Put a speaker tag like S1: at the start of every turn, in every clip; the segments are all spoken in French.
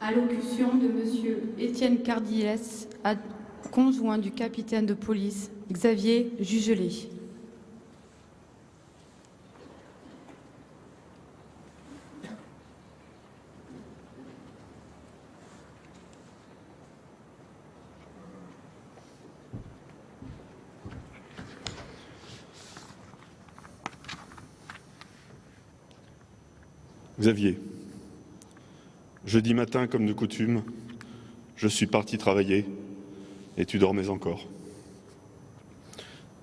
S1: Allocution de M. Étienne Cardiès, conjoint du capitaine de police Xavier Jugelet.
S2: Xavier, jeudi matin, comme de coutume, je suis parti travailler et tu dormais encore.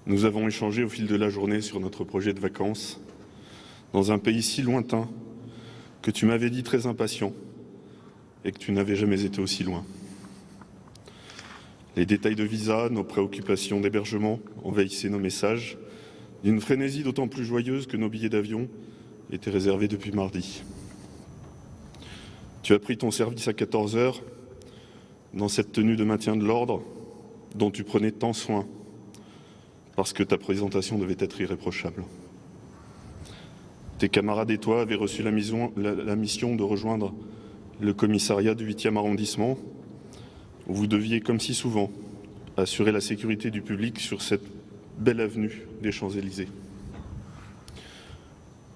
S2: Nous avons échangé au fil de la journée sur notre projet de vacances dans un pays si lointain que tu m'avais dit très impatient et que tu n'avais jamais été aussi loin. Les détails de visa, nos préoccupations d'hébergement envahissaient nos messages d'une frénésie d'autant plus joyeuse que nos billets d'avion étaient réservés depuis mardi. Tu as pris ton service à 14 h dans cette tenue de maintien de l'ordre dont tu prenais tant soin parce que ta présentation devait être irréprochable. Tes camarades et toi avaient reçu la mission de rejoindre le commissariat du 8e arrondissement où vous deviez, comme si souvent, assurer la sécurité du public sur cette belle avenue des Champs-Élysées.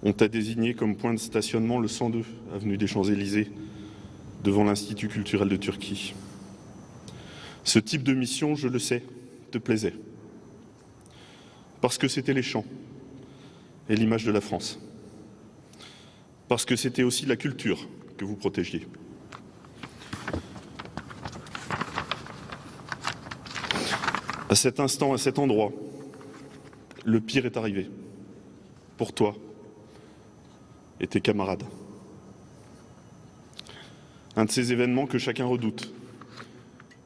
S2: On t'a désigné comme point de stationnement le 102, avenue des Champs-Élysées, devant l'Institut culturel de Turquie. Ce type de mission, je le sais, te plaisait. Parce que c'était les champs et l'image de la France. Parce que c'était aussi la culture que vous protégiez. À cet instant, à cet endroit, le pire est arrivé. Pour toi et tes camarades. Un de ces événements que chacun redoute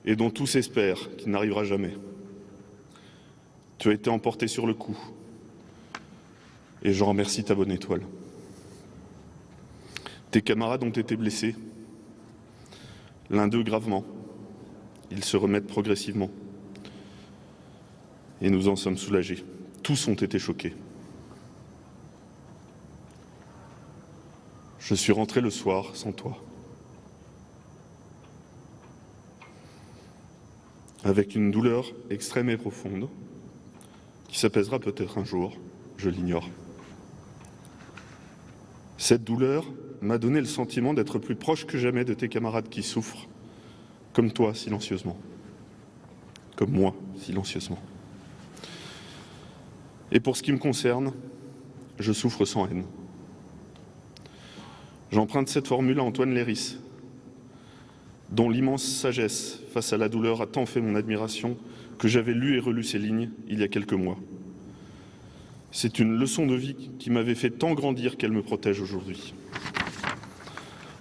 S2: et dont tous espèrent qu'il n'arrivera jamais. Tu as été emporté sur le coup et je remercie ta bonne étoile. Tes camarades ont été blessés, l'un d'eux gravement. Ils se remettent progressivement et nous en sommes soulagés. Tous ont été choqués. Je suis rentré le soir sans toi, avec une douleur extrême et profonde, qui s'apaisera peut-être un jour, je l'ignore. Cette douleur m'a donné le sentiment d'être plus proche que jamais de tes camarades qui souffrent, comme toi, silencieusement, comme moi, silencieusement. Et pour ce qui me concerne, je souffre sans haine. J'emprunte cette formule à Antoine Léris, dont l'immense sagesse face à la douleur a tant fait mon admiration que j'avais lu et relu ces lignes il y a quelques mois. C'est une leçon de vie qui m'avait fait tant grandir qu'elle me protège aujourd'hui.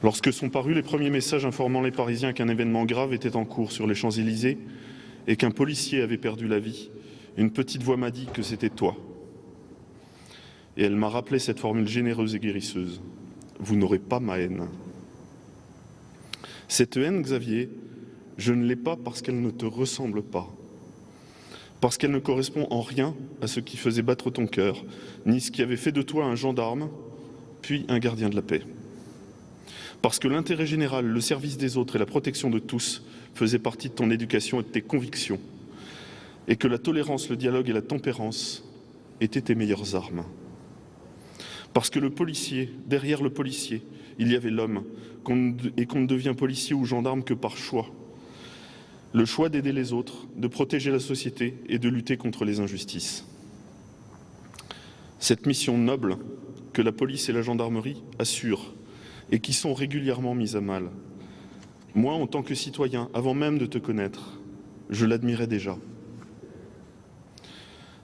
S2: Lorsque sont parus les premiers messages informant les Parisiens qu'un événement grave était en cours sur les Champs-Élysées et qu'un policier avait perdu la vie, une petite voix m'a dit que c'était toi. Et elle m'a rappelé cette formule généreuse et guérisseuse. Vous n'aurez pas ma haine. Cette haine, Xavier, je ne l'ai pas parce qu'elle ne te ressemble pas, parce qu'elle ne correspond en rien à ce qui faisait battre ton cœur, ni ce qui avait fait de toi un gendarme, puis un gardien de la paix. Parce que l'intérêt général, le service des autres et la protection de tous faisaient partie de ton éducation et de tes convictions, et que la tolérance, le dialogue et la tempérance étaient tes meilleures armes. Parce que le policier, derrière le policier, il y avait l'homme, et qu'on ne devient policier ou gendarme que par choix. Le choix d'aider les autres, de protéger la société et de lutter contre les injustices. Cette mission noble que la police et la gendarmerie assurent et qui sont régulièrement mises à mal. Moi, en tant que citoyen, avant même de te connaître, je l'admirais déjà.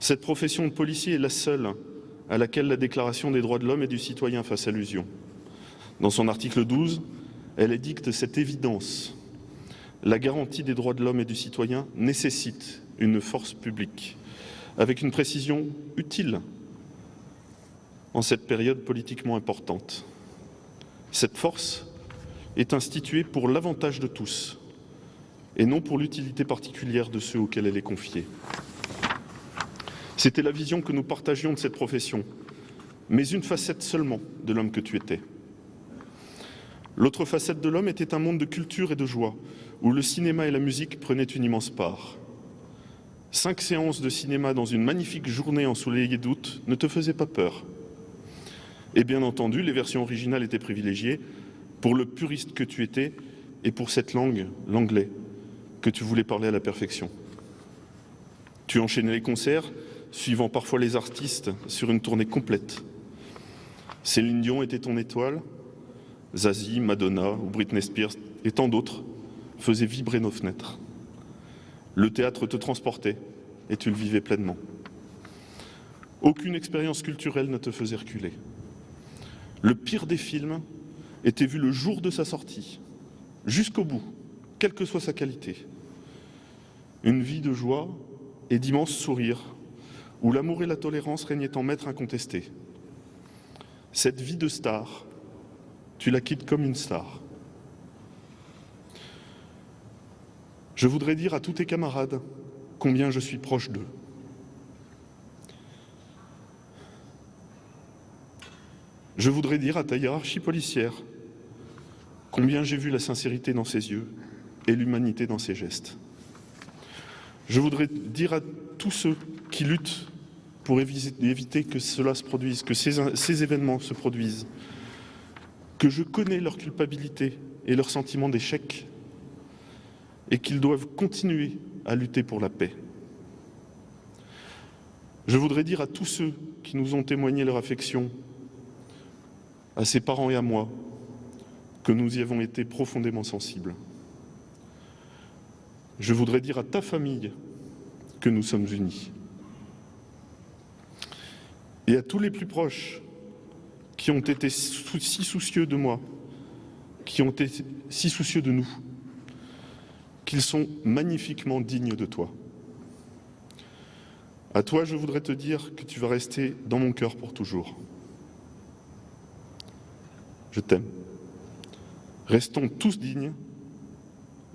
S2: Cette profession de policier est la seule à laquelle la Déclaration des droits de l'homme et du citoyen fasse allusion. Dans son article 12, elle édicte cette évidence. La garantie des droits de l'homme et du citoyen nécessite une force publique, avec une précision utile en cette période politiquement importante. Cette force est instituée pour l'avantage de tous et non pour l'utilité particulière de ceux auxquels elle est confiée. C'était la vision que nous partagions de cette profession, mais une facette seulement de l'homme que tu étais. L'autre facette de l'homme était un monde de culture et de joie, où le cinéma et la musique prenaient une immense part. 5 séances de cinéma dans une magnifique journée ensoleillée d'août ne te faisaient pas peur. Et bien entendu, les versions originales étaient privilégiées pour le puriste que tu étais et pour cette langue, l'anglais, que tu voulais parler à la perfection. Tu enchaînais les concerts, suivant parfois les artistes sur une tournée complète. Céline Dion était ton étoile, Zazie, Madonna ou Britney Spears et tant d'autres faisaient vibrer nos fenêtres. Le théâtre te transportait et tu le vivais pleinement. Aucune expérience culturelle ne te faisait reculer. Le pire des films était vu le jour de sa sortie, jusqu'au bout, quelle que soit sa qualité. Une vie de joie et d'immenses sourires, où l'amour et la tolérance régnaient en maître incontesté. Cette vie de star, tu la quittes comme une star. Je voudrais dire à tous tes camarades combien je suis proche d'eux. Je voudrais dire à ta hiérarchie policière combien j'ai vu la sincérité dans ses yeux et l'humanité dans ses gestes. Je voudrais dire à tous ceux qui luttent pour éviter que cela se produise, que ces événements se produisent, que je connais leur culpabilité et leur sentiment d'échec et qu'ils doivent continuer à lutter pour la paix. Je voudrais dire à tous ceux qui nous ont témoigné leur affection, à ses parents et à moi, que nous y avons été profondément sensibles. Je voudrais dire à ta famille que nous sommes unis. Et à tous les plus proches qui ont été si soucieux de moi, qui ont été si soucieux de nous, qu'ils sont magnifiquement dignes de toi. À toi, je voudrais te dire que tu vas rester dans mon cœur pour toujours. Je t'aime. Restons tous dignes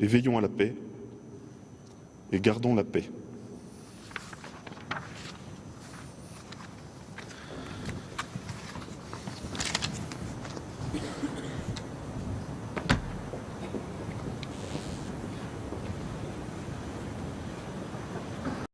S2: et veillons à la paix et gardons la paix.